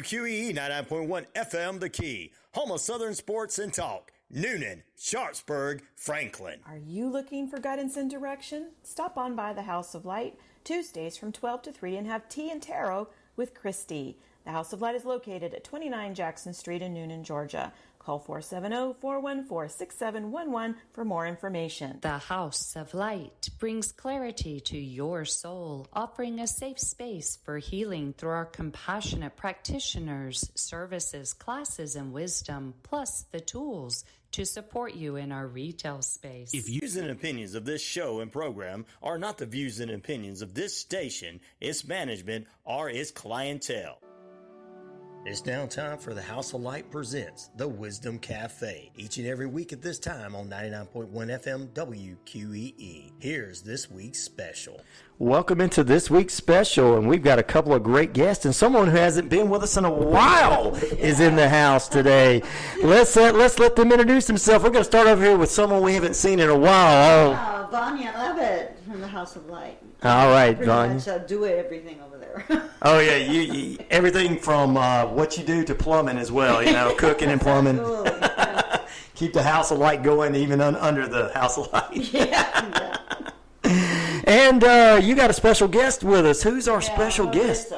WQEE 99.1 FM, The Key, home of Southern Sports and Talk. Noonan, Sharpsburg, Franklin. Are you looking for guidance and direction? Stop on by the House of Light Tuesdays from 12 to 3 and have tea and tarot with Christy. The House of Light is located at 29 Jackson Street in Noonan, Georgia. Call 470-414-6711 for more information. The House of Light brings clarity to your soul, offering a safe space for healing through our compassionate practitioners, services, classes, and wisdom, plus the tools to support you in our retail space. If views and opinions of this show and program are not the views and opinions of this station, its management, or its clientele. It's now time for the House of Light presents The Wisdom Cafe, each and every week at this time on 99.1 FM WQEE. Here's this week's special. Welcome into this week's special, and we've got a couple of great guests, and someone who hasn't been with us in a while is in the house today. Let's let them introduce themselves. We're going to start over here with someone we haven't seen in a while. Vania Labott from the House of Light. All right, Vania. Vania. Do everything over there. Oh yeah, you everything from what you do to plumbing as well. You know, cooking and plumbing. Keep the House of Light going even under the House of Light. Yeah. And you got a special guest with us. Who's our special guest?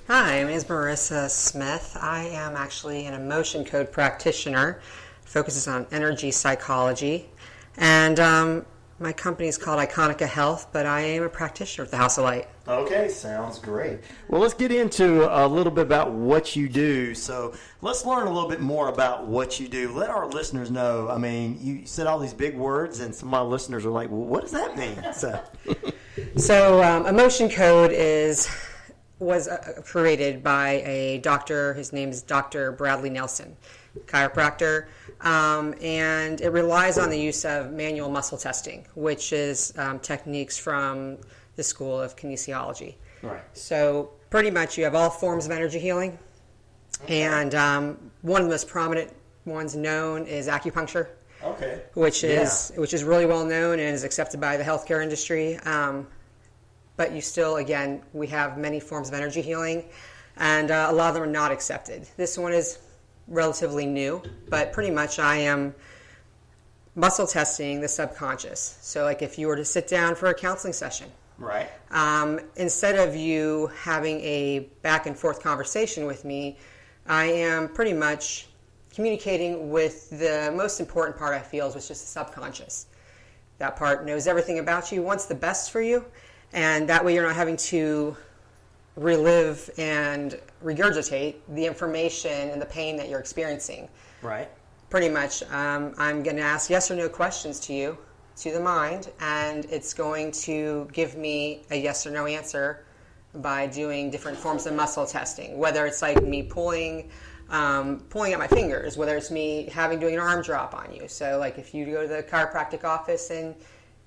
Hi, my name is Marissa Smith. I am actually an emotion code practitioner, focuses on energy psychology, and my company is called Iconica Health, but I am a practitioner of the House of Light. Okay, sounds great. Well, let's get into a little bit about what you do. So let's learn a little bit more about what you do. Let our listeners know. I mean, you said all these big words, and some of my listeners are like, well, what does that mean? So emotion code was created by a doctor. His name is Dr. Bradley Nelson, chiropractor. And it relies on the use of manual muscle testing, which is techniques from the School of Kinesiology. Right. So pretty much you have all forms of energy healing. Okay. And one of the most prominent ones known is acupuncture. Okay. Which is really well known and is accepted by the healthcare industry. But you still, again, we have many forms of energy healing, and a lot of them are not accepted. This one is relatively new, but pretty much I am muscle testing the subconscious. So like if you were to sit down for a counseling session, right? Instead of you having a back and forth conversation with me, I am pretty much communicating with the most important part I feel, which is just the subconscious. That part knows everything about you, wants the best for you, and that way you're not having to relive and regurgitate the information and the pain that you're experiencing. Right. Pretty much, I'm going to ask yes or no questions to you, to the mind, and it's going to give me a yes or no answer by doing different forms of muscle testing, whether it's like me pulling at my fingers, whether it's me doing an arm drop on you. So like if you go to the chiropractic office and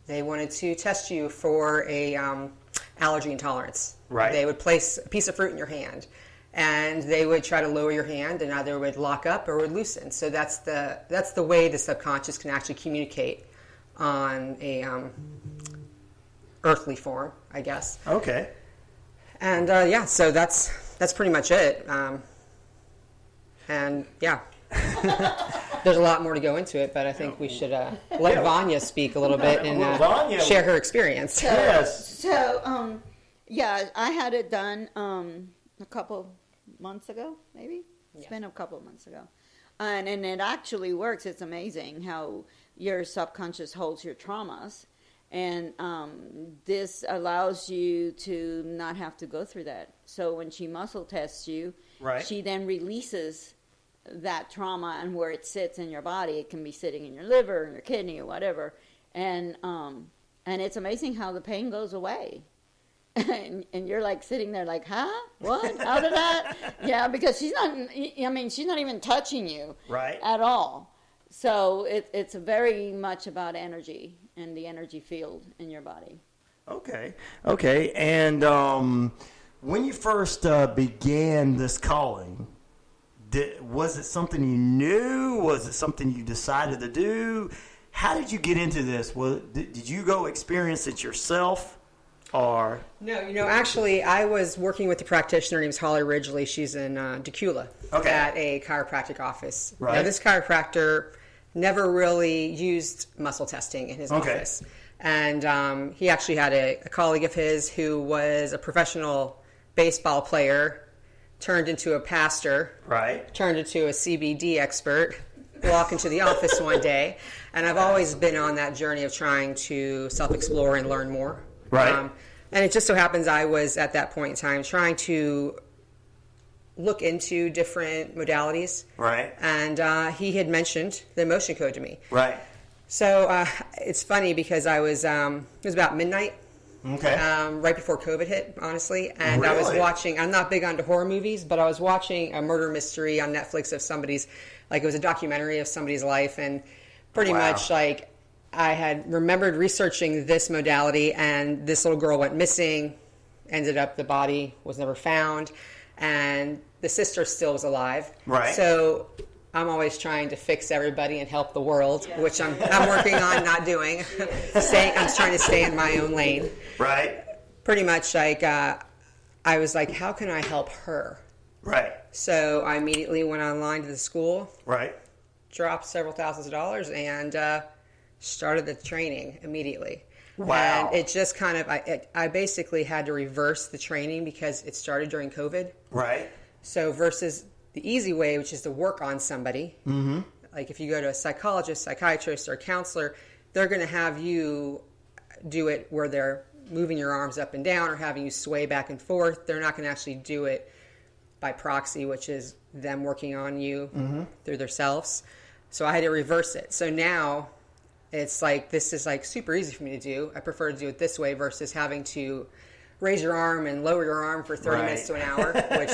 they wanted to test you for a allergy intolerance. Right. They would place a piece of fruit in your hand, and they would try to lower your hand, and either it would lock up or it would loosen. So that's the way the subconscious can actually communicate on a earthly form, I guess. Okay. And so that's pretty much it. And yeah. There's a lot more to go into it, but I think we should let Vania speak a little bit and share her experience. Yes. So, I had it done a couple months ago, maybe. It's been a couple months ago. And it actually works. It's amazing how your subconscious holds your traumas. And this allows you to not have to go through that. So when she muscle tests you, right, she then releases that trauma and where it sits in your body. It can be sitting in your liver, in your kidney, or whatever. And it's amazing how the pain goes away. And you're like sitting there like, huh? What? How did that? Yeah, because she's not even touching you, right, at all. So it's very much about energy and the energy field in your body. Okay. And when you first began this calling, was it something you knew? Was it something you decided to do? How did you get into this? Did you go experience it yourself? or? No, actually, I was working with a practitioner named Holly Ridgely. She's in Decula at a chiropractic office. Right. Now, this chiropractor never really used muscle testing in his office. And he actually had a colleague of his who was a professional baseball player, turned into a pastor, turned into a CBD expert, walk into the office one day. And I've always been on that journey of trying to self-explore and learn more. Right. And it just so happens I was at that point in time trying to look into different modalities. Right. And he had mentioned the emotion code to me. Right. So it's funny because I was, it was about midnight. Okay. Right before COVID hit, honestly. And Really? I was watching, I'm not big onto horror movies, but I was watching a murder mystery on Netflix of somebody's, like it was a documentary of somebody's life. And pretty much like I had remembered researching this modality, and this little girl went missing, ended up the body was never found, and the sister still was alive. Right. So I'm always trying to fix everybody and help the world, which I'm working on not doing. I'm trying to stay in my own lane. Right. Pretty much like I was like, how can I help her? Right. So I immediately went online to the school, Right. dropped several thousands of dollars, and started the training immediately. Wow. And it just kind of, I basically had to reverse the training because it started during COVID. Right. So versus the easy way, which is to work on somebody, like if you go to a psychologist, psychiatrist, or counselor, they're going to have you do it where they're moving your arms up and down or having you sway back and forth. They're not going to actually do it by proxy, which is them working on you through themselves. So I had to reverse it. So now it's like, this is like super easy for me to do. I prefer to do it this way versus having to raise your arm and lower your arm for 30 minutes to an hour, which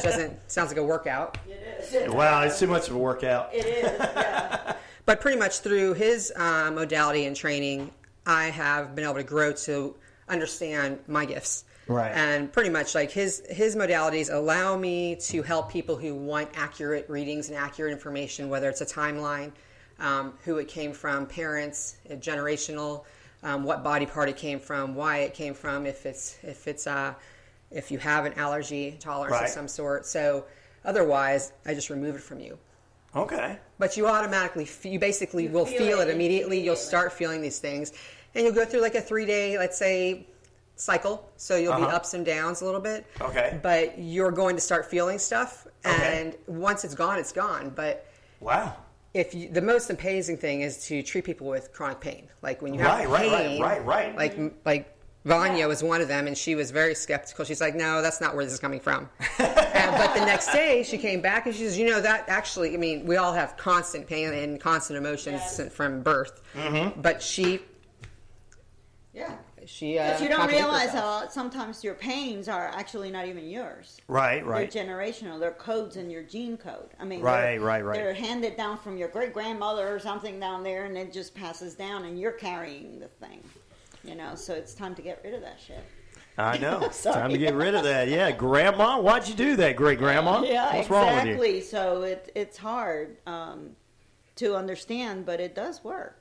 sounds like a workout. It is. Wow, it's too much of a workout. It is, yeah. But pretty much through his modality and training, I have been able to grow to understand my gifts. Right. And pretty much like his modalities allow me to help people who want accurate readings and accurate information, whether it's a timeline, who it came from, parents, generational, what body part it came from, why it came from, if you have an allergy tolerance of some sort. So otherwise, I just remove it from you. Okay. But you automatically, you basically will feel it immediately. You'll start feeling these things, and you'll go through like a 3-day, let's say, cycle. So you'll be ups and downs a little bit. Okay. But you're going to start feeling stuff, and once it's gone, it's gone. But wow. the most amazing thing is to treat people with chronic pain. Like when you have pain, right. Like Vania was one of them, and she was very skeptical. She's like, no, that's not where this is coming from. But the next day, she came back and she says, that actually, I mean, we all have constant pain and constant emotions from birth. But she... Yeah. But you don't realize how sometimes your pains are actually not even yours. Right. They're generational. They're codes in your gene code. I mean, Right. They're handed down from your great-grandmother or something down there, and it just passes down, and you're carrying the thing. So it's time to get rid of that shit. I know. It's time to get rid of that. Yeah, Grandma, why'd you do that, great-grandma? Yeah, What's wrong with you? exactly. So it's hard to understand, but it does work.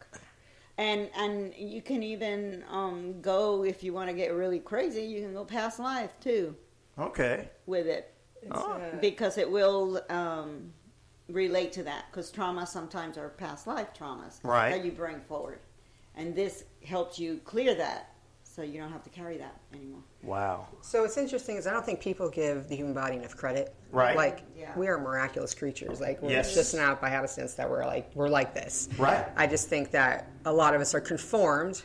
And you can even go, if you want to get really crazy, you can go past life too. Okay. With it. Because it will relate to that. Because trauma sometimes are past life traumas that you bring forward. And this helps you clear that so you don't have to carry that anymore. Wow. So what's interesting is I don't think people give the human body enough credit. Right. Like, we are miraculous creatures. Like, it's just not by happenstance that we're like this. Right. I just think that a lot of us are conformed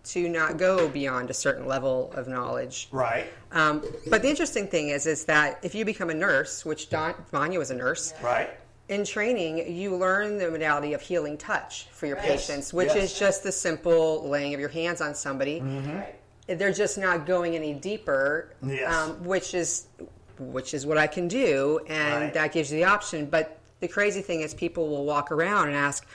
to not go beyond a certain level of knowledge. Right. But the interesting thing is that if you become a nurse, which Vania was a nurse. Right. In training, you learn the modality of healing touch for your patients, which is just the simple laying of your hands on somebody. They're just not going any deeper, which is what I can do, and that gives you the option. But the crazy thing is people will walk around and ask,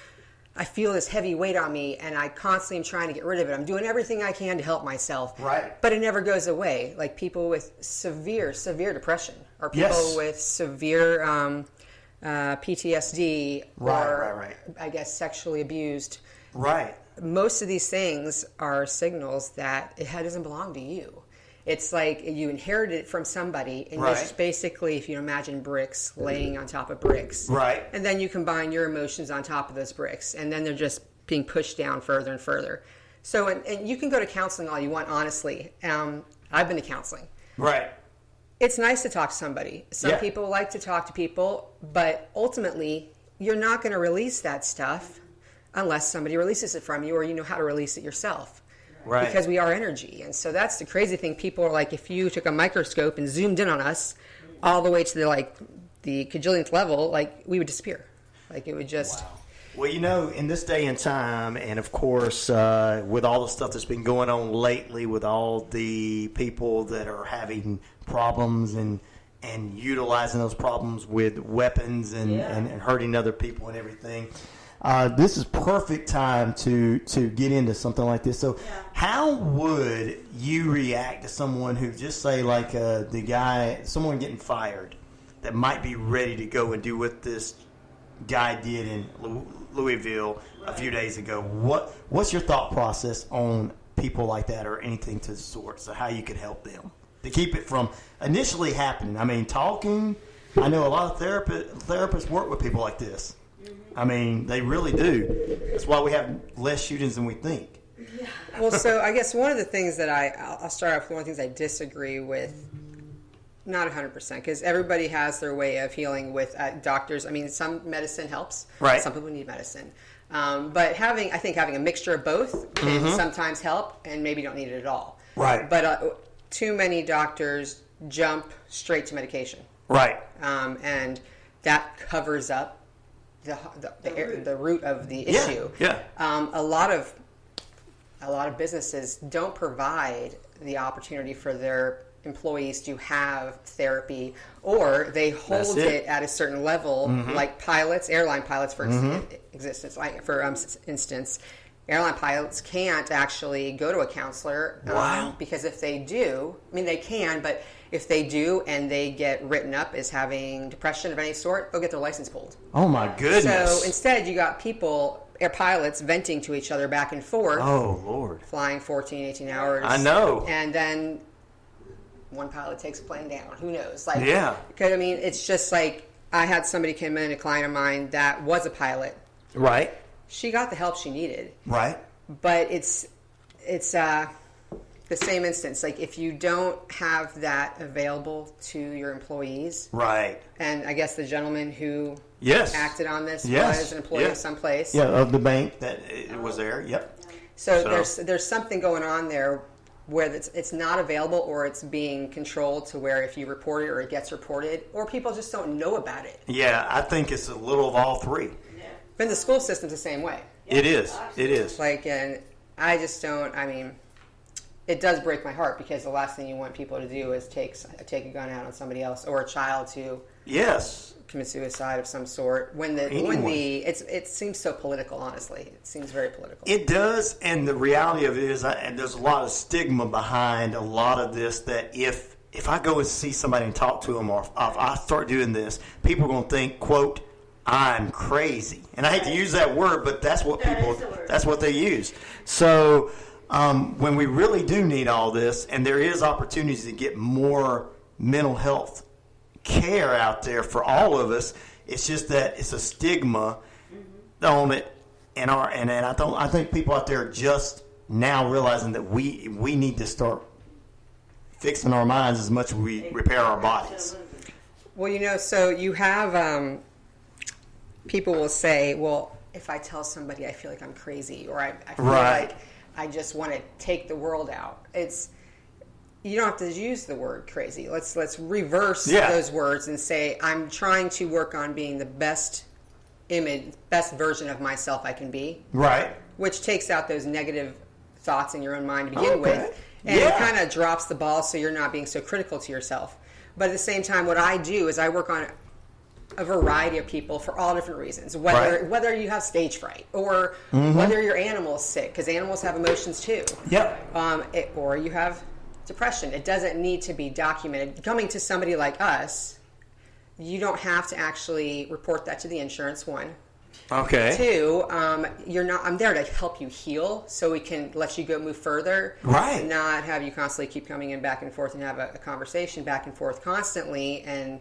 I feel this heavy weight on me, and I constantly am trying to get rid of it. I'm doing everything I can to help myself. Right. But it never goes away. Like people with severe depression, or people with severe... PTSD, or I guess sexually abused. Right. Most of these things are signals that it doesn't belong to you. It's like you inherited it from somebody, and Right. it's basically, if you imagine bricks laying on top of bricks. Right. And then you combine your emotions on top of those bricks, and then they're just being pushed down further and further. So, and you can go to counseling all you want, honestly. I've been to counseling. Right. It's nice to talk to somebody. Some Yeah. people like to talk to people, but ultimately, you're not going to release that stuff unless somebody releases it from you, or you know how to release it yourself. Right. Because we are energy. And so that's the crazy thing. People are like, if you took a microscope and zoomed in on us all the way to the cajillionth level, like, we would disappear. Like, it would just... Wow. Well, you know, in this day and time, and of course, with all the stuff that's been going on lately, with all the people that are having problems and utilizing those problems with weapons and hurting other people and everything, this is perfect time to get into something like this. So how would you react to someone who, just say like someone getting fired that might be ready to go and do what this guy did in Louisville a few days ago? What's your thought process on people like that, or anything to the sort? So how you could help them to keep it from initially happening? I mean, I know a lot of therapists work with people like this. I mean, they really do. That's why we have less shootings than we think. Well, so I guess one of the things that I'll start off with, one of the things I disagree with, not 100%, because everybody has their way of healing with doctors. I mean, some medicine helps. Right. Some people need medicine. But I think having a mixture of both can sometimes help, and maybe don't need it at all. Right. But too many doctors jump straight to medication. Right. And that covers up the root of the issue. Yeah. A lot of businesses don't provide the opportunity for their employees to have therapy, or they hold it at a certain level, like airline pilots, for instance, airline pilots can't actually go to a counselor. Wow. Because if they do, I mean, they can, but if they do and they get written up as having depression of any sort, they'll get their license pulled. Oh my goodness. So instead, you got air pilots venting to each other back and forth. Oh Lord. Flying 14, 18 hours. I know. And then one pilot takes a plane down. Who knows? Because I mean, it's just like, I had somebody come in, a client of mine that was a pilot. Right. She got the help she needed. Right. But it's the same instance. Like, if you don't have that available to your employees. Right. And I guess the gentleman who acted on this was an employee of some place. Yeah, of the bank that it was there. Yep. So there's something going on there where it's not available, or it's being controlled to where if you report it, or it gets reported, or people just don't know about it. Yeah, I think it's a little of all three. But the school system's the same way. It is. It is. Like, and I just don't, I mean, it does break my heart, because the last thing you want people to do is take a gun out on somebody else, or a child to commit suicide of some sort. It seems so political, honestly. It seems very political. It does, and the reality of it is, and there's a lot of stigma behind a lot of this, that if I go and see somebody and talk to them, or if I start doing this, people are going to think, quote, I'm crazy. And I hate to use that word, but that's what they use. So when we really do need all this, and there is opportunities to get more mental health care out there for all of us, it's just that it's a stigma on it, and I think people out there are just now realizing that we need to start fixing our minds as much as we repair our bodies. Well, so you have people will say, well, if I tell somebody I feel like I'm crazy, or I feel like I just want to take the world out. You don't have to use the word crazy. Let's reverse those words and say, I'm trying to work on being the best version of myself I can be. Right. Which takes out those negative thoughts in your own mind to begin with. And it kind of drops the ball, so you're not being so critical to yourself. But at the same time, what I do is I work on a variety of people for all different reasons. Whether you have stage fright, or whether your animal's sick, because animals have emotions too. Yep. Or you have depression. It doesn't need to be documented. Coming to somebody like us, you don't have to actually report that to the insurance one. Okay. 2, I'm there to help you heal so we can let you go move further. Right. Not have you constantly keep coming in back and forth and have a conversation back and forth constantly and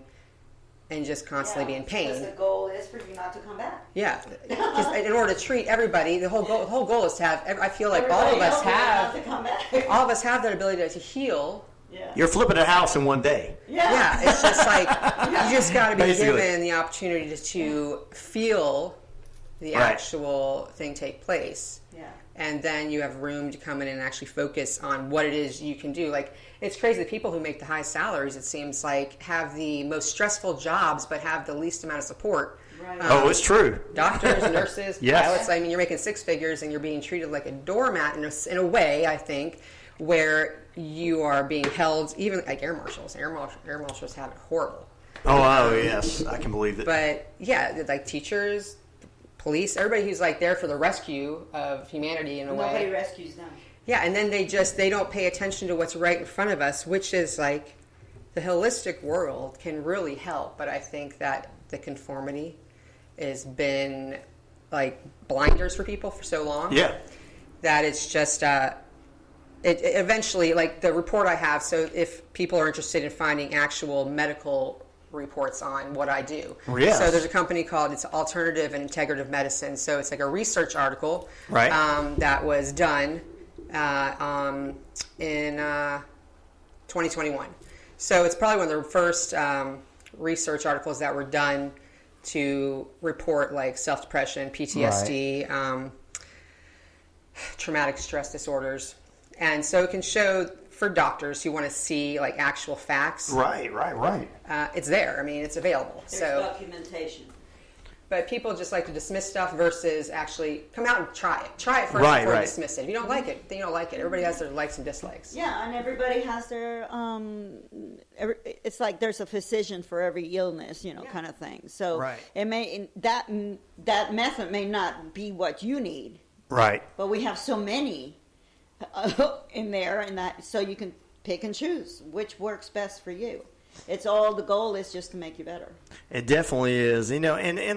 just constantly be in pain. Because the goal is for you not to come back. Yeah. Because in order to treat everybody, the whole goal is to have, I feel like Everybody all of us else have, not to come back. all of us have that ability to heal. Yeah. You're flipping a house in one day. Yeah, it's just like you just got to be Basically. given the opportunity to feel the Right. actual thing take place. Yeah. And then you have room to come in and actually focus on what it is you can do. Like, it's crazy. The people who make the highest salaries, it seems like, have the most stressful jobs but have the least amount of support. Right. Oh, it's true. Doctors, nurses, Yes. pilots. I mean, you're making 6 figures and you're being treated like a doormat in a way, I think, where you are being held, even like air marshals. Air marshals have it horrible. Oh, yes. I can believe it. But yeah, like teachers, police, everybody who's like there for the rescue of humanity in a Nobody way. rescues them. Yeah, and then they don't pay attention to what's right in front of us, which is like the holistic world can really help. But I think that the conformity has been like blinders for people for so long. Yeah. That it's just it eventually, like the report I have, so if people are interested in finding actual medical reports on what I do. Yes. So there's a company called, it's Alternative and Integrative Medicine. So it's like a research article Right. that was done in 2021. So it's probably one of the first research articles that were done to report like self-depression, PTSD, traumatic stress disorders. And so it can show for doctors who want to see like actual facts. Right. It's there. I mean, it's available. There's So, documentation. but people just like to dismiss stuff versus actually come out and try it. Try it first Right, before right. you dismiss it. If you don't like it, then you don't like it. Everybody has their likes and dislikes. Yeah, and everybody has their it's like there's a physician for every illness, kind of thing. So Right. it may that method may not be what you need, Right. but we have so many in there, and that so you can pick and choose which works best for you. It's all the goal is just to make you better. It definitely is, and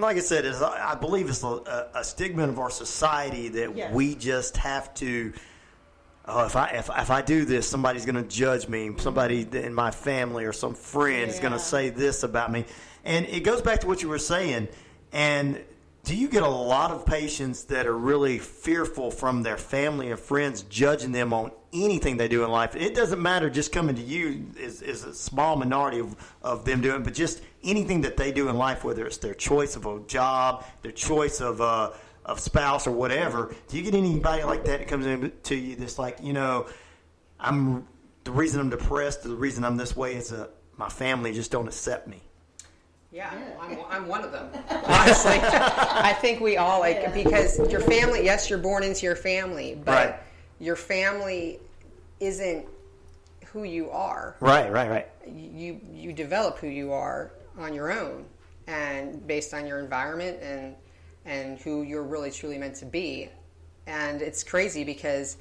like I said, I believe it's a stigma of our society that Yes. we just have to. Oh, if I do this, somebody's going to judge me. Somebody in my family or some friend is going to say this about me, and it goes back to what you were saying. And do you get a lot of patients that are really fearful from their family and friends judging them on anything they do in life? It doesn't matter, just coming to you is a small minority of them doing, but just anything that they do in life, whether it's their choice of a job, their choice of spouse or whatever. Do you get anybody like that comes in to you that's like, the reason I'm depressed, the reason I'm this way is my family just don't accept me? Yeah, I'm one of them. Honestly, I think we all because your family. Yes, you're born into your family, but Right. your family isn't who you are. Right. You develop who you are on your own, and based on your environment and who you're really truly meant to be. And it's crazy because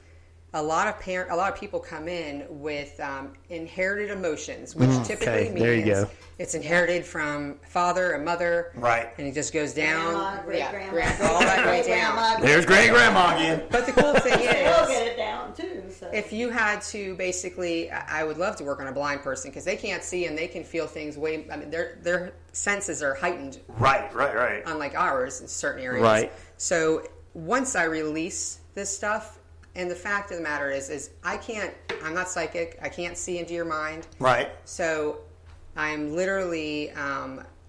a lot of people come in with inherited emotions, which typically means there you go. it's inherited from father and mother, Right. And it just goes down, Grandma, great-grandma, all that way down. There's great grandma again. But the cool thing They'll is, get it down too. So. if you had to basically, I would love to work on a blind person because they can't see and they can feel things their senses are heightened, Right. unlike ours in certain areas. Right. So once I release this stuff, and the fact of the matter is I'm not psychic. I can't see into your mind. Right. So I'm literally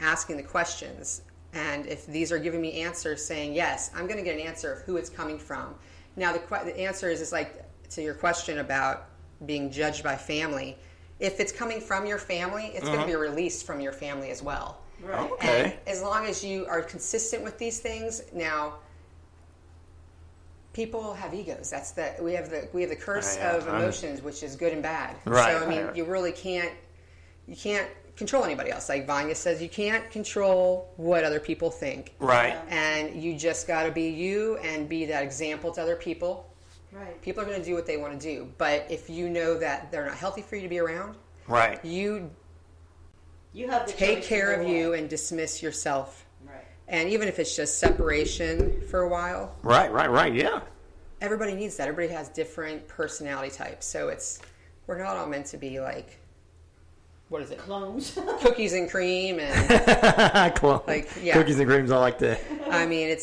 asking the questions. And if these are giving me answers saying yes, I'm going to get an answer of who it's coming from. Now, the answer is like to your question about being judged by family. If it's coming from your family, it's going to be released from your family as well. Right. Okay. And as long as you are consistent with these things, now people have egos. We have the curse of emotions, which is good and bad. Right. So I mean, you really can't control anybody else. Like Vania says, you can't control what other people think. Right. And you just got to be you and be that example to other people. Right. People are going to do what they want to do, but if you know that they're not healthy for you to be around, Right. you You have the take choice care to of go you away. and dismiss yourself. Right. And even if it's just separation for a while. Right, yeah. Everybody needs that. Everybody has different personality types. So we're not all meant to be like, what is it? Clones. Cookies and cream and Cookies and creams, I like that. I mean,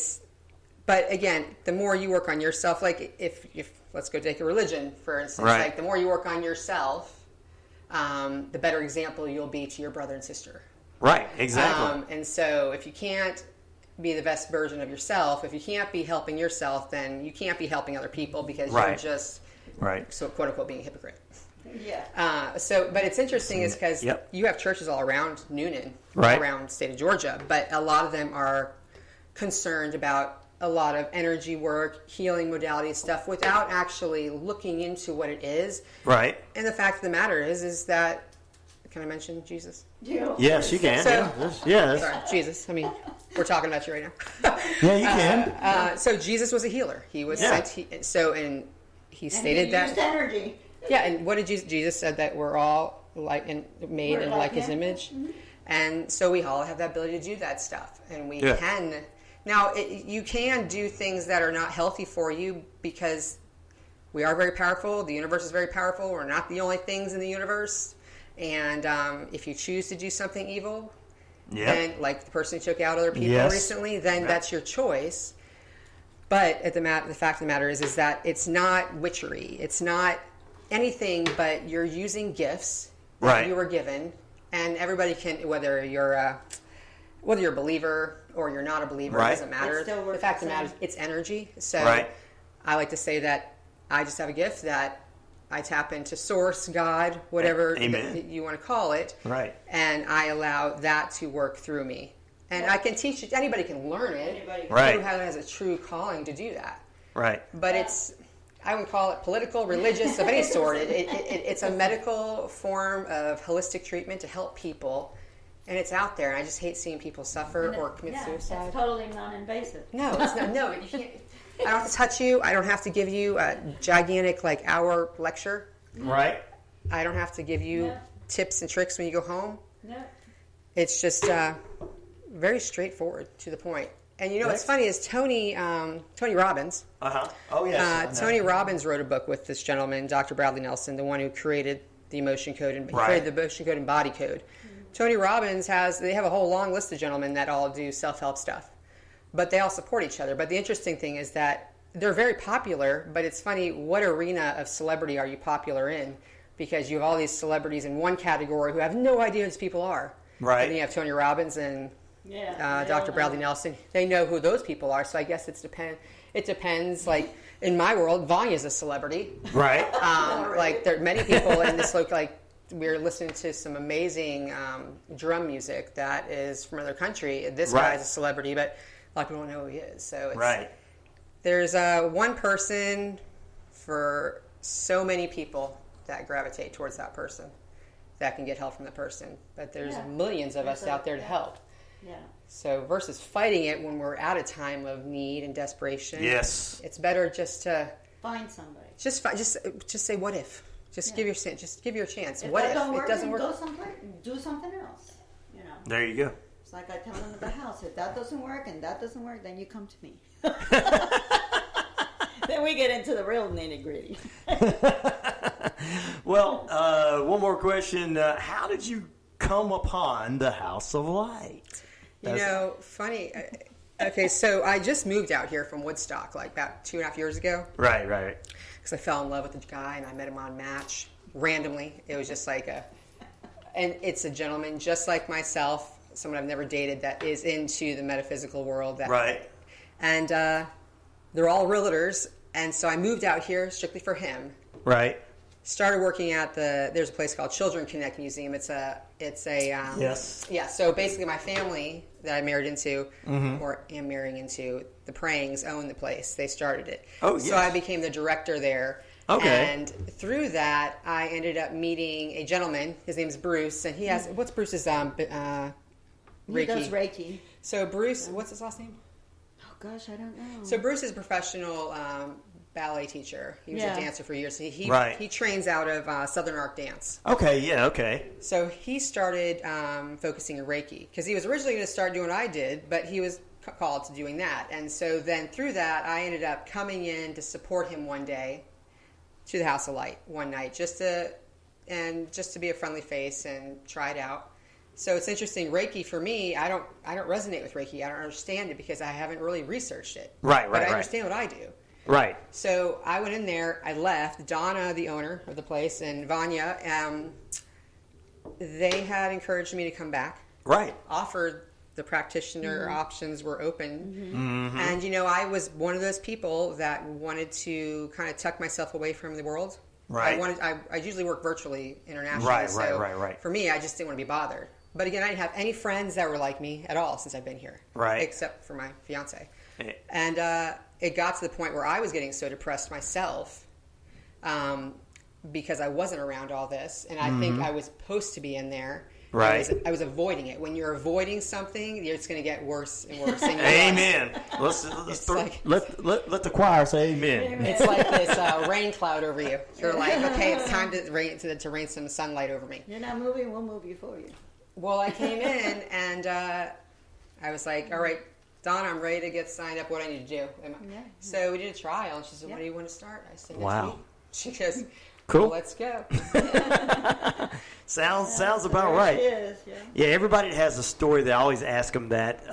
but again, the more you work on yourself, like if let's go take a religion, for instance, right. Like the more you work on yourself, the better example you'll be to your brother and sister. Right, exactly. And so if you can't be the best version of yourself, if you can't be helping yourself, then you can't be helping other people because you're just, so quote unquote, being a hypocrite. Yeah. But it's interesting is because you have churches all around Noonan, around the state of Georgia, but a lot of them are concerned about a lot of energy work, healing modality stuff without actually looking into what it is. Right. And the fact of the matter is that, can I mention Jesus? Yes, you can. Sorry, Jesus. I mean, we're talking about you right now. Yeah, you can. So Jesus was a healer. He was sent. He stated that. Used energy. Yeah, and what did Jesus said that we're all like and made in like His image, and so we all have that ability to do that stuff, and we can. Now, you can do things that are not healthy for you because we are very powerful. The universe is very powerful. We're not the only things in the universe. And if you choose to do something evil, then like the person who took out other people recently, then that's your choice. But the fact of the matter is that it's not witchery. It's not anything but you're using gifts that you were given. And everybody can, whether you're a believer or you're not a believer, it doesn't matter. The fact of the matter is it's energy. So I like to say that I just have a gift that I tap into source, God, whatever you want to call it. Right. And I allow that to work through me. And I can teach it. Anybody can learn it. Who has a true calling to do that. Right. But I wouldn't call it political, religious, of any sort. It's a medical form of holistic treatment to help people. And it's out there, and I just hate seeing people suffer or commit suicide. It's totally non-invasive. No, it's not. No, you can't. I don't have to touch you. I don't have to give you a gigantic, hour lecture. Right. I don't have to give you tips and tricks when you go home. No. It's just very straightforward, to the point. And what's funny is Tony Robbins. Oh, yes. Tony Robbins wrote a book with this gentleman, Dr. Bradley Nelson, the one who created the emotion code and created the emotion code and body code. Tony Robbins they have a whole long list of gentlemen that all do self-help stuff, but they all support each other. But the interesting thing is that they're very popular, but it's funny, what arena of celebrity are you popular in? Because you have all these celebrities in one category who have no idea who these people are. Right. And then you have Tony Robbins and Dr. Bradley Nelson. They know who those people are, so I guess it depends. Like, in my world, Vania is a celebrity. Right. There are many people in this we're listening to some amazing drum music that is from another country. This guy's a celebrity, but a lot of people don't know who he is. So there's one person for so many people that gravitate towards that person that can get help from the person. But there's millions of us out there to help. Yeah. So versus fighting it when we're at a time of need and desperation. Yes. It's better just to find somebody. Just say what if. Just give your a chance. What if it doesn't work? Go someplace, do something else. There you go. It's like I tell them at the house: if that doesn't work and that doesn't work, then you come to me. Then we get into the real nitty gritty. Well, one more question: how did you come upon the House of Light? Funny. Okay, so I just moved out here from Woodstock about 2.5 years ago. Right. Because I fell in love with the guy and I met him on Match randomly. It was just and it's a gentleman just like myself, someone I've never dated that is into the metaphysical world. And they're all realtors, and so I moved out here strictly for him. Right. Started working at there's a place called Children Connect Museum. It's a yes. Yeah, so basically my family that I married into, or am marrying into, the Prayings own the place. They started it. Oh, yes. So I became the director there. Okay. And through that, I ended up meeting a gentleman. His name's Bruce, and he has, what's Bruce's Reiki? He does Reiki. So Bruce, what's his last name? Oh gosh, I don't know. So Bruce is a professional ballet teacher. He was a dancer for years. He trains out of Southern Art Dance. Okay. So he started focusing on Reiki because he was originally going to start doing what I did, but he was called to doing that. And so then through that, I ended up coming in to support him one day to the House of Light one night, just to be a friendly face and try it out. So it's interesting. Reiki for me, I don't resonate with Reiki. I don't understand it because I haven't really researched it. Right. But I understand what I do. Right. So I went in there. I left. Donna, the owner of the place, and Vania, they had encouraged me to come back. Right. Offered the practitioner options were open. And, I was one of those people that wanted to kind of tuck myself away from the world. Right. I usually work virtually internationally. Right. For me, I just didn't want to be bothered. But again, I didn't have any friends that were like me at all since I've been here. Right. Except for my fiance. And it got to the point where I was getting so depressed myself because I wasn't around all this. And I think I was supposed to be in there. Right. I was avoiding it. When you're avoiding something, it's going to get worse and worse. Amen. Let's let the choir say amen. It's like this rain cloud over you. You're like, okay, it's time to rain some sunlight over me. You're not moving, we'll move you for you. Well, I came in and I was like, all right, Donna, I'm ready to get signed up. What I need to do? So we did a trial, and she said, when do you want to start? I said, next week. She goes, cool. Well, let's go. Sounds about right. It is, Yeah, everybody has a story. They always ask them that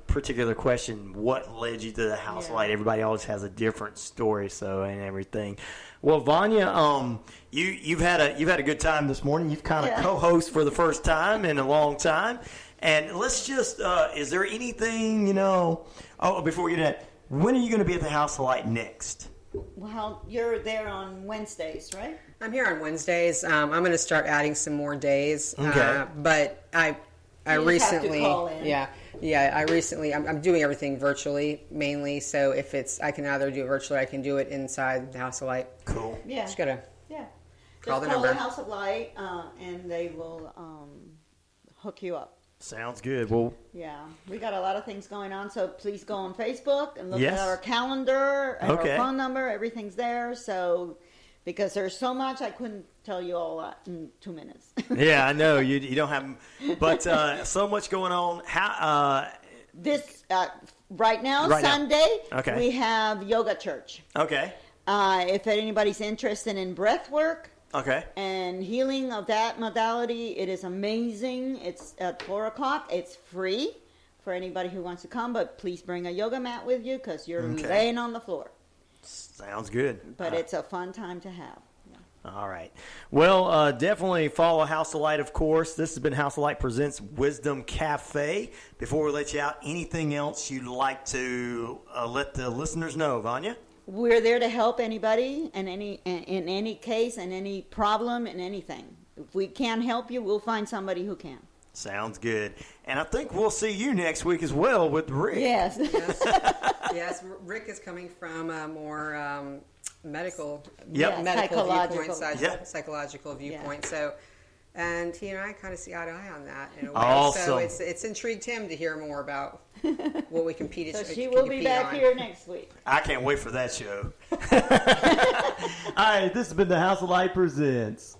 particular question, what led you to the House of Light? Everybody always has a different story, and everything. Well, Vania, you've had a good time this morning. You've kind of co-host for the first time in a long time. And let's just, is there anything, before we get to that, when are you going to be at the House of Light next? Well, you're there on Wednesdays, right? I'm here on Wednesdays. I'm going to start adding some more days. Okay. But I recently, have to call in. I'm doing everything virtually mainly. So if I can either do it virtually, I can do it inside the House of Light. Cool. Yeah. Just gotta call the number. the House of Light, and they will hook you up. Sounds good. Well, yeah, we got a lot of things going on, so please go on Facebook and look Yes. at our calendar and Okay. our phone number. Everything's there. So, because there's so much, I couldn't tell you all that in 2 minutes. yeah, I know you don't have, but so much going on. How? This right now, Right now. Sunday, Okay. we have yoga church. Okay. If anybody's interested in breath work Okay. and healing of that modality, it is amazing. It's at 4:00. It's free for anybody who wants to come, but please bring a yoga mat with you because you're laying on the floor. Sounds good. But it's a fun time to have. All right. Well, definitely follow House of Light, of course. This has been House of Light Presents Wisdom Cafe. Before we let you out, anything else you'd like to let the listeners know, Vania? We're there to help anybody in any case, and any problem, and anything. If we can't help you, we'll find somebody who can. Sounds good. And I think we'll see you next week as well with Rick. Yes. Yes, Rick is coming from a more medical psychological. viewpoint, psychological viewpoint. Yeah. So, and he and I kind of see eye to eye on that in a way. Awesome. So it's intrigued him to hear more about what we compete. So she will be back here next week. I can't wait for that show. All right, this has been the House of Light Presents.